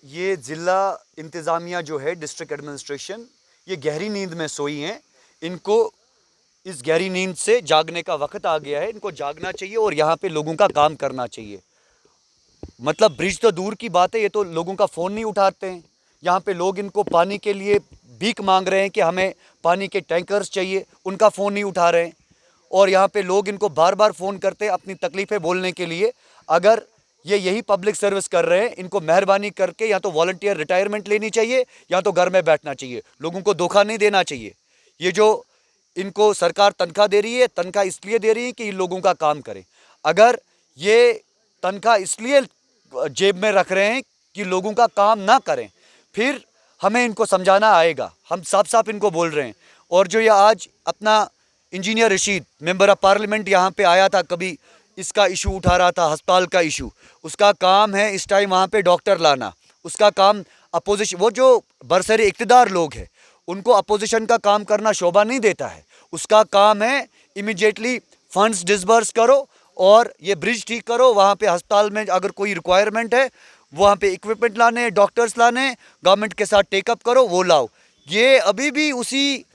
ये ज़िला इंतज़ामिया जो है, डिस्ट्रिक्ट एडमिनिस्ट्रेशन, ये गहरी नींद में सोई हैं। इनको इस गहरी नींद से जागने का वक्त आ गया है। इनको जागना चाहिए और यहाँ पे लोगों का काम करना चाहिए। मतलब ब्रिज तो दूर की बात है, ये तो लोगों का फ़ोन नहीं उठाते हैं। यहाँ पे लोग इनको पानी के लिए भीख मांग रहे हैं कि हमें पानी के टैंकर्स चाहिए, उनका फ़ोन नहीं उठा रहे हैं। और यहाँ पे लोग इनको बार बार फ़ोन करते हैं अपनी तकलीफ़ें बोलने के लिए। अगर ये यही पब्लिक सर्विस कर रहे हैं, इनको मेहरबानी करके या तो वॉलंटियर रिटायरमेंट लेनी चाहिए या तो घर में बैठना चाहिए। लोगों को धोखा नहीं देना चाहिए। ये जो इनको सरकार तनख्वाह दे रही है, तनख्वाह इसलिए दे रही है कि इन लोगों का काम करें। अगर ये तनख्वाह इसलिए जेब में रख रहे हैं कि लोगों का काम ना करें, फिर हमें इनको समझाना आएगा। हम साफ साफ इनको बोल रहे हैं। और जो ये आज अपना engineer Rashid member of parliament यहाँ पे आया था, कभी इसका इशू उठा रहा था, अस्पताल का इशू। उसका काम है इस टाइम वहाँ पे डॉक्टर लाना। उसका काम अपोजिशन, वो जो बरसरे इक़्तिदार लोग हैं उनको अपोजिशन का काम करना शोभा नहीं देता है। उसका काम है इमीडिएटली फंड्स डिसबर्स करो और ये ब्रिज ठीक करो। वहाँ पे अस्पताल में अगर कोई रिक्वायरमेंट है, वहाँ पे इक्विपमेंट लाने, डॉक्टर्स लाने, गवर्नमेंट के साथ टेकअप करो, वो लाओ। ये अभी भी उसी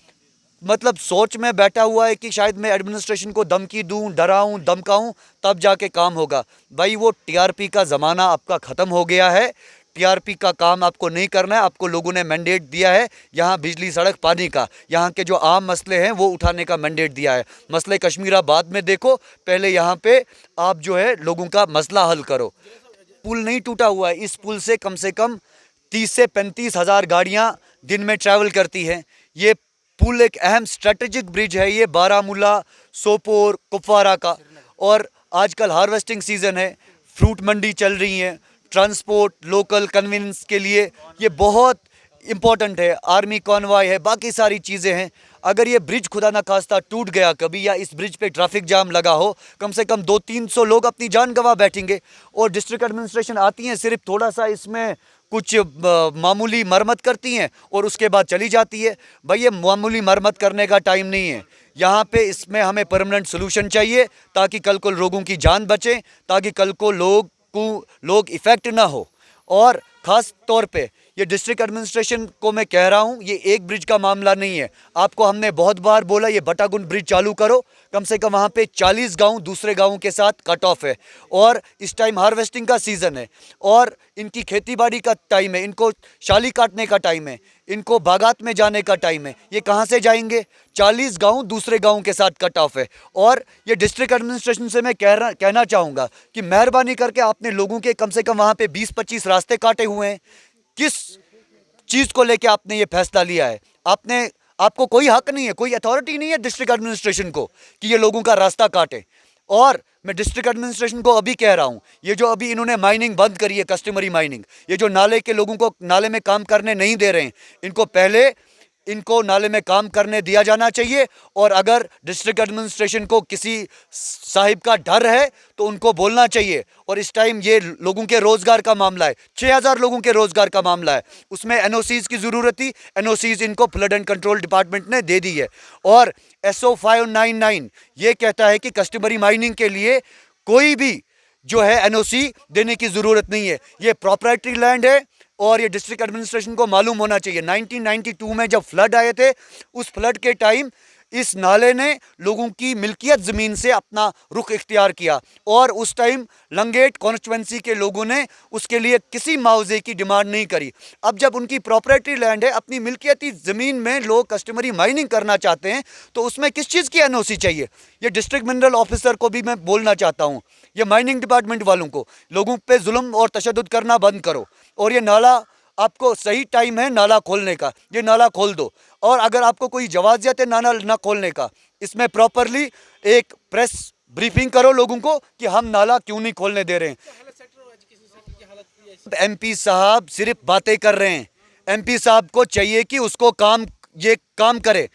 मतलब सोच में बैठा हुआ है कि शायद मैं एडमिनिस्ट्रेशन को धमकी दूं, डराऊं, धमकाऊं, तब जाके काम होगा। भाई वो टीआरपी का ज़माना आपका ख़त्म हो गया है। टीआरपी का काम आपको नहीं करना है। आपको लोगों ने मैंडेट दिया है यहाँ बिजली, सड़क, पानी का, यहाँ के जो आम मसले हैं वो उठाने का मैंडेट दिया है। मसले कश्मीरा बाद में देखो, पहले यहाँ पे आप जो है लोगों का मसला हल करो। पुल नहीं टूटा हुआ है, इस पुल से कम 30 से 35 हज़ार गाड़ियाँ दिन में ट्रैवल करती हैं। ये पुल एक अहम स्ट्रेटेजिक ब्रिज है, ये बारामूला, सोपोर, कुपवारा का। और आजकल हार्वेस्टिंग सीज़न है, फ्रूट मंडी चल रही है, ट्रांसपोर्ट, लोकल कन्वीनियंस के लिए ये बहुत इम्पोर्टेंट है। आर्मी कॉन्वॉय है, बाकी सारी चीज़ें हैं। अगर ये ब्रिज खुदा ना खास्ता टूट गया कभी, या इस ब्रिज पे ट्रैफिक जाम लगा हो, कम से कम 200-300 लोग अपनी जान गंवा बैठेंगे। और डिस्ट्रिक्ट एडमिनिस्ट्रेशन आती हैं, सिर्फ थोड़ा सा इसमें कुछ मामूली मरम्मत करती हैं और उसके बाद चली जाती है। भाई ये मामूली मरम्मत करने का टाइम नहीं है यहाँ पे। इसमें हमें परमानेंट सोल्यूशन चाहिए ताकि कल को लोगों की जान बचे, ताकि कल को लोग इफ़ेक्ट ना हो। और ख़ास तौर पे ये डिस्ट्रिक्ट एडमिनिस्ट्रेशन को मैं कह रहा हूँ, ये एक ब्रिज का मामला नहीं है। आपको हमने बहुत बार बोला ये बटागुंड ब्रिज चालू करो। कम से कम वहाँ पे 40 गांव दूसरे गांवों के साथ कट ऑफ है और इस टाइम हार्वेस्टिंग का सीज़न है और इनकी खेतीबाड़ी का टाइम है, इनको शाली काटने का टाइम है, इनको बागात में जाने का टाइम है। ये कहाँ से जाएंगे? 40 गांव दूसरे गांव के साथ कट ऑफ है। और ये डिस्ट्रिक्ट एडमिनिस्ट्रेशन से मैं कहना चाहूँगा कि मेहरबानी करके आपने लोगों के कम से कम वहाँ पे 20-25 रास्ते काटे हुए हैं। किस चीज़ को लेके आपने ये फैसला लिया है? आपको कोई हक नहीं है, कोई अथॉरिटी नहीं है डिस्ट्रिक्ट एडमिनिस्ट्रेशन को कि ये लोगों का रास्ता काटे। और मैं डिस्ट्रिक्ट एडमिनिस्ट्रेशन को अभी कह रहा हूँ, ये जो अभी इन्होंने माइनिंग बंद करी है, कस्टमरी माइनिंग, ये जो नाले के लोगों को नाले में काम करने नहीं दे रहे हैं, इनको नाले में काम करने दिया जाना चाहिए। और अगर डिस्ट्रिक्ट एडमिनिस्ट्रेशन को किसी साहिब का डर है तो उनको बोलना चाहिए। और इस टाइम ये लोगों के रोज़गार का मामला है, 6000 लोगों के रोज़गार का मामला है, उसमें एनओसीज़ की ज़रूरत थी। एनओसीज़ इनको फ्लड एंड कंट्रोल डिपार्टमेंट ने दे दी है। और SO 599 ये कहता है कि कस्टमरी माइनिंग के लिए कोई भी जो है एनओसी देने की ज़रूरत नहीं है। ये प्रॉपर्टी लैंड है और ये डिस्ट्रिक्ट एडमिनिस्ट्रेशन को मालूम होना चाहिए। 1992 में जब फ्लड आए थे, उस फ्लड के टाइम इस नाले ने लोगों की मिल्कियत ज़मीन से अपना रुख इख्तियार किया और उस टाइम लंगेट कॉन्स्टिट्यूंसी के लोगों ने उसके लिए किसी मुआवजे की डिमांड नहीं करी। अब जब उनकी प्रॉपर्टी लैंड है, अपनी मिल्कियती ज़मीन में लोग कस्टमरी माइनिंग करना चाहते हैं, तो उसमें किस चीज़ की एनओसी चाहिए? ये डिस्ट्रिक्ट मिनरल ऑफिसर को भी मैं बोलना चाहता हूँ, ये माइनिंग डिपार्टमेंट वालों को, लोगों पे जुल्म और तशद्दुद करना बंद करो। और ये नाला, आपको सही टाइम है नाला खोलने का, ये नाला खोल दो। और अगर आपको कोई जवाजियत है नाला ना खोलने का, इसमें प्रॉपरली एक प्रेस ब्रीफिंग करो लोगों को कि हम नाला क्यों नहीं खोलने दे रहे हैं। MP साहब सिर्फ बातें कर रहे हैं। MP साहब को चाहिए कि उसको काम करे।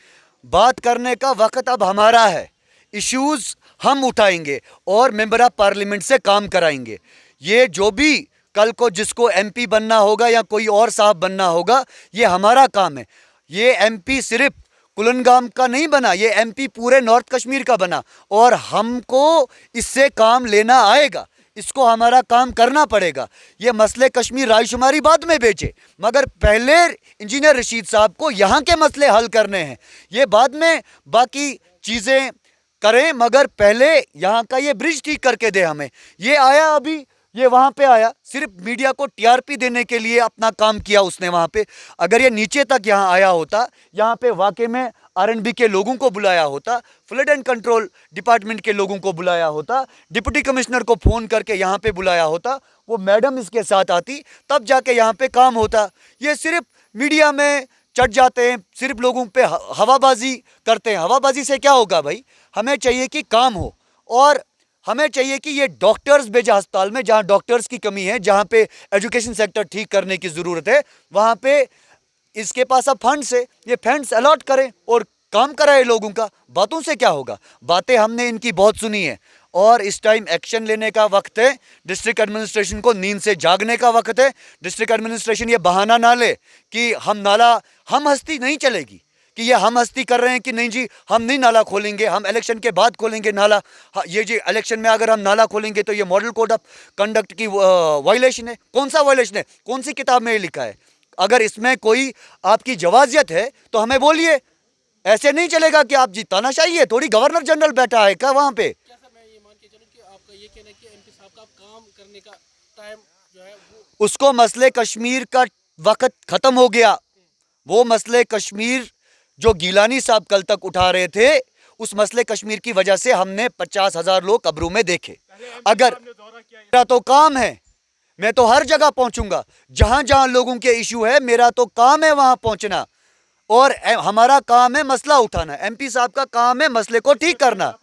बात करने का वक्त अब हमारा है। इश्यूज़ हम उठाएंगे और मेंबर ऑफ पार्लियामेंट से काम कराएंगे। ये जो भी कल को जिसको MP बनना होगा या कोई और साहब बनना होगा, ये हमारा काम है। ये MP सिर्फ कुलनगाम का नहीं बना, ये MP पूरे नॉर्थ कश्मीर का बना और हमको इससे काम लेना आएगा। इसको हमारा काम करना पड़ेगा। ये मसले कश्मीर रायशुमारी बाद में बेचे, मगर पहले इंजीनियर रशीद साहब को यहाँ के मसले हल करने हैं। ये बाद में बाकी चीज़ें करें, मगर पहले यहाँ का ये ब्रिज ठीक करके दे हमें। ये आया अभी, ये वहाँ पे आया सिर्फ मीडिया को टीआरपी देने के लिए अपना काम किया उसने वहाँ पे। अगर ये नीचे तक यहाँ आया होता, यहाँ पे वाकई में आरएनबी के लोगों को बुलाया होता, फ्लड एंड कंट्रोल डिपार्टमेंट के लोगों को बुलाया होता, डिप्टी कमिश्नर को फ़ोन करके यहाँ पे बुलाया होता, वो मैडम इसके साथ आती, तब जाके यहाँ पे काम होता। ये सिर्फ मीडिया में चढ़ जाते हैं, सिर्फ लोगों पे हवाबाजी करते हैं। हवाबाजी से क्या होगा भाई? हमें चाहिए कि काम हो, और हमें चाहिए कि ये डॉक्टर्स भेजा अस्पताल में, जहाँ डॉक्टर्स की कमी है, जहाँ पे एजुकेशन सेक्टर ठीक करने की ज़रूरत है, वहाँ पे इसके पास अब फंड्स है, ये फंड्स अलॉट करें और काम कराए लोगों का। बातों से क्या होगा? बातें हमने इनकी बहुत सुनी है, और इस टाइम एक्शन लेने का वक्त है। डिस्ट्रिक्ट एडमिनिस्ट्रेशन को नींद से जागने का वक्त है। डिस्ट्रिक्ट एडमिनिस्ट्रेशन ये बहाना ना ले कि हम हस्ती नहीं चलेगी, कि ये हम हस्ती कर रहे हैं कि नहीं जी हम नहीं नाला खोलेंगे, हम इलेक्शन के बाद खोलेंगे नाला। ये जी इलेक्शन में अगर हम नाला खोलेंगे तो ये मॉडल कोड ऑफ कंडक्ट की वायलेशन है। कौन सा वायलेशन है? कौन सी किताब में ये लिखा है? अगर इसमें कोई आपकी जवाजियत है तो हमें बोलिए। ऐसे नहीं चलेगा कि आप जी तानाशाही है, थोड़ी गवर्नर जनरल बैठा है क्या वहाँ पे? उसको मसले कश्मीर का वक्त खत्म हो गया। वो मसले कश्मीर जो गिलानी साहब कल तक उठा रहे थे, उस मसले कश्मीर की वजह से हमने 50,000 लोग कब्रों में देखे। अगर मेरा तो काम है, मैं तो हर जगह पहुंचूंगा जहां जहां लोगों के इशू है, मेरा तो काम है वहां पहुंचना, और हमारा काम है मसला उठाना। एमपी साहब का काम है मसले को ठीक करना।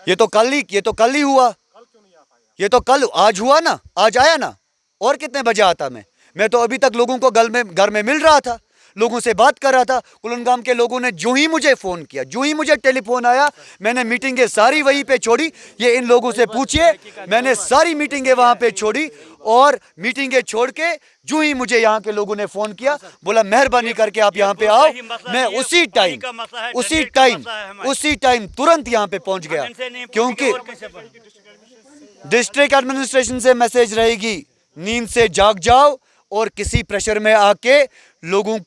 ये तो कल ही हुआ। ये तो कल, आज हुआ ना, आज आया ना, और कितने बजे आता मैं तो अभी तक लोगों को घर में मिल रहा था, लोगों से बात कर रहा था। कुलनगाम के लोगों ने जो ही मुझे फ़ोन किया, जो ही मुझे टेलीफोन आया, मैंने मीटिंगें सारी वहीं पे छोड़ी। ये इन लोगों से पूछिए, मैंने सारी मीटिंगें वहाँ पे छोड़ी, और मीटिंगें छोड़ के जो ही मुझे यहाँ के लोगों ने फ़ोन किया, बोला मेहरबानी करके आप यहाँ पे आओ, मैं उसी टाइम तुरंत यहाँ पे पहुँच गया। क्योंकि डिस्ट्रिक्ट एडमिनिस्ट्रेशन से मैसेज रहेगी, नींद से जाग जाओ, और किसी प्रेशर में आके लोगों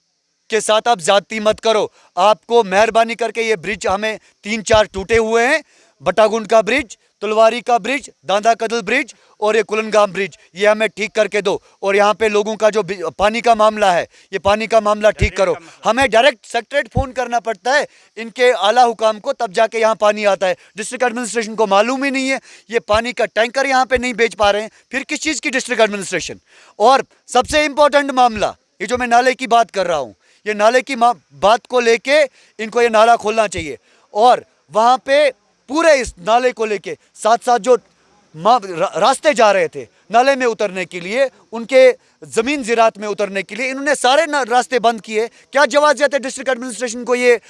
के साथ आप जाती मत करो। आपको मेहरबानी करके ये ब्रिज, हमें 3-4 टूटे हुए हैं, बटागुंड का ब्रिज, तुलवारी का ब्रिज, दांदा कदल ब्रिज और ये कुलनगाम ब्रिज, ये हमें ठीक करके दो। और यहाँ पे लोगों का जो पानी का मामला है, ये पानी का मामला ठीक करो। हमें डायरेक्ट सेक्रेटरीट फ़ोन करना पड़ता है इनके आला हुकाम को, तब जाके यहाँ पानी आता है। डिस्ट्रिक्ट एडमिनिस्ट्रेशन को मालूम ही नहीं है, ये पानी का टैंकर यहाँ पे नहीं भेज पा रहे हैं, फिर किस चीज़ की डिस्ट्रिक्ट एडमिनिस्ट्रेशन? और सबसे इम्पोर्टेंट मामला, ये जो मैं नाले की बात कर रहा हूँ, ये नाले की बात को लेके इनको ये नाला खोलना चाहिए। और वहाँ पे पूरे इस नाले को लेके साथ साथ जो रास्ते जा रहे थे नाले में उतरने के लिए, उनके ज़मीन ज़रात में उतरने के लिए, इन्होंने सारे रास्ते बंद किए। क्या जवाज़ियत है डिस्ट्रिक्ट एडमिनिस्ट्रेशन को? ये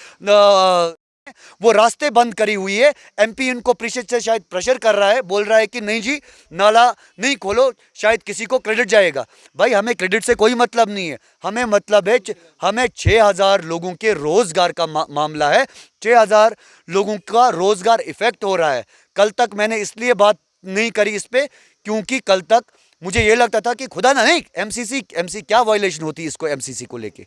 वो रास्ते बंद करी हुई है। एमपी इनको प्रेशर से शायद प्रेशर कर रहा है, बोल रहा है कि नहीं जी नाला नहीं खोलो, शायद किसी को क्रेडिट जाएगा। भाई हमें क्रेडिट से कोई मतलब नहीं है, हमें मतलब है हमें 6,000 लोगों के रोज़गार का मामला है। 6,000 लोगों का रोज़गार इफ़ेक्ट हो रहा है। कल तक मैंने इसलिए बात नहीं करी इस पर, क्योंकि कल तक मुझे ये लगता था कि खुदा ना नहीं एमसी क्या वायलेशन होती है इसको, एमसीसी को लेके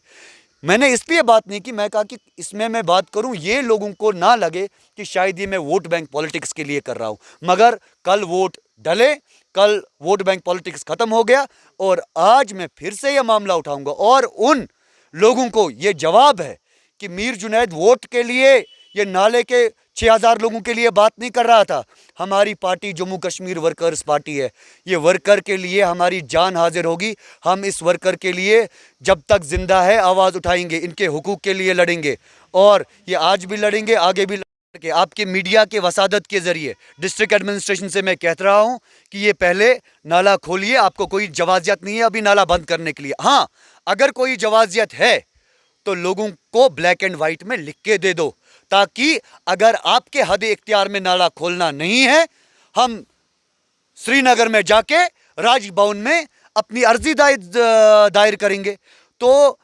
मैंने इसलिए बात नहीं की। मैं कहा कि इसमें मैं बात करूं, ये लोगों को ना लगे कि शायद ये मैं वोट बैंक पॉलिटिक्स के लिए कर रहा हूं। मगर कल वोट डले, कल वोट बैंक पॉलिटिक्स खत्म हो गया, और आज मैं फिर से ये मामला उठाऊंगा। और उन लोगों को ये जवाब है कि मीर जुनैद वोट के लिए, ये नाले के 6,000 लोगों के लिए बात नहीं कर रहा था। हमारी party Jammu Kashmir workers party है, ये वर्कर के लिए हमारी जान हाजिर होगी। हम इस वर्कर के लिए जब तक जिंदा है आवाज़ उठाएंगे, इनके हुकूक के लिए लड़ेंगे, और ये आज भी लड़ेंगे, आगे भी लड़ेंगे। आपके मीडिया के वसादत के ज़रिए डिस्ट्रिक्ट एडमिनिस्ट्रेशन से मैं कहता रहा हूँ कि ये पहले नाला खोलिए, आपको कोई जवाजियत नहीं है अभी नाला बंद करने के लिए। हाँ, अगर कोई जवाजियत है तो लोगों को ब्लैक एंड वाइट में लिख के दे दो, ताकि अगर आपके हद इख्तियार में नाला खोलना नहीं है, हम श्रीनगर में जाके राजभवन में अपनी अर्जी दायर करेंगे। तो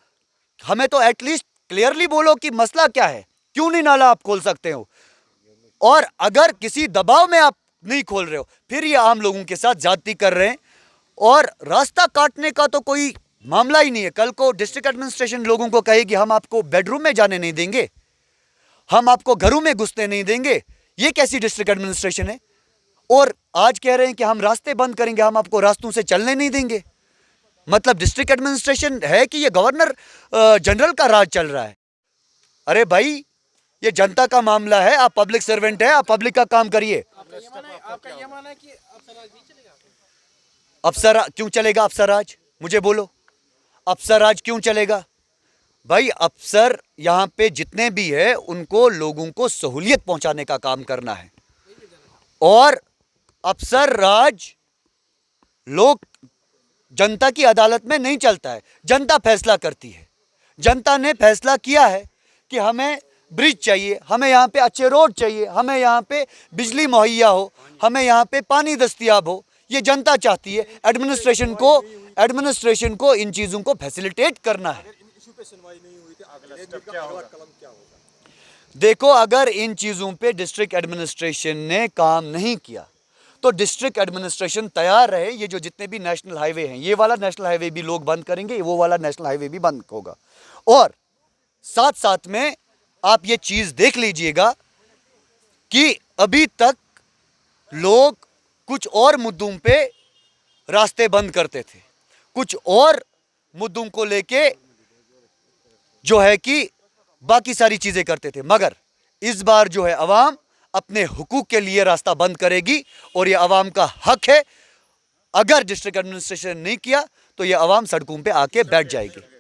हमें तो एटलीस्ट क्लियरली बोलो कि मसला क्या है, क्यों नहीं नाला आप खोल सकते हो। और अगर किसी दबाव में आप नहीं खोल रहे हो, फिर ये आम लोगों के साथ ज्यादती कर रहे हैं। और रास्ता काटने का तो कोई मामला ही नहीं है। कल को डिस्ट्रिक्ट एडमिनिस्ट्रेशन लोगों को कहेगी हम आपको बेडरूम में जाने नहीं देंगे, हम आपको घरों में घुसने नहीं देंगे, ये कैसी डिस्ट्रिक्ट एडमिनिस्ट्रेशन है? और आज कह रहे हैं कि हम रास्ते बंद करेंगे, हम आपको रास्तों से चलने नहीं देंगे। मतलब डिस्ट्रिक्ट एडमिनिस्ट्रेशन है कि ये गवर्नर जनरल का राज चल रहा है? अरे भाई, ये जनता का मामला है, आप पब्लिक सर्वेंट है, आप पब्लिक का काम करिए। आपका ये मानना है कि अफसरराज नहीं चलेगा? अफसर क्यों चलेगा? अफसरराज मुझे बोलो, अफसरराज क्यों चलेगा? भाई अफसर यहाँ पे जितने भी है उनको लोगों को सहूलियत पहुंचाने का काम करना है। और अफसर राज लोग जनता की अदालत में नहीं चलता है, जनता फैसला करती है। जनता ने फैसला किया है कि हमें ब्रिज चाहिए, हमें यहाँ पे अच्छे रोड चाहिए, हमें यहाँ पे बिजली मुहैया हो, हमें यहाँ पे पानी दस्तयाब हो। ये जनता चाहती है। एडमिनिस्ट्रेशन को इन चीज़ों को फैसिलिटेट करना है। इशू पे सुनवाई नहीं हुई थी, अगला कदम क्या होगा? देखो, अगर इन चीज़ों पे डिस्ट्रिक्ट एडमिनिस्ट्रेशन ने काम नहीं किया तो डिस्ट्रिक्ट एडमिनिस्ट्रेशन तैयार रहे। ये जो जितने भी नेशनल हाईवे हैं, ये वाला नेशनल हाईवे भी लोग बंद करेंगे, वो वाला नेशनल हाईवे भी बंद होगा। और साथ साथ में आप ये चीज़ देख लीजिएगा कि अभी तक लोग कुछ और मुद्दों पे रास्ते बंद करते थे, कुछ और मुद्दों को लेके जो है कि बाकी सारी चीजें करते थे। मगर इस बार जो है अवाम अपने हुकूक के लिए रास्ता बंद करेगी और ये अवाम का हक है। अगर डिस्ट्रिक्ट एडमिनिस्ट्रेशन नहीं किया तो ये अवाम सड़कों पे आके बैठ जाएगी।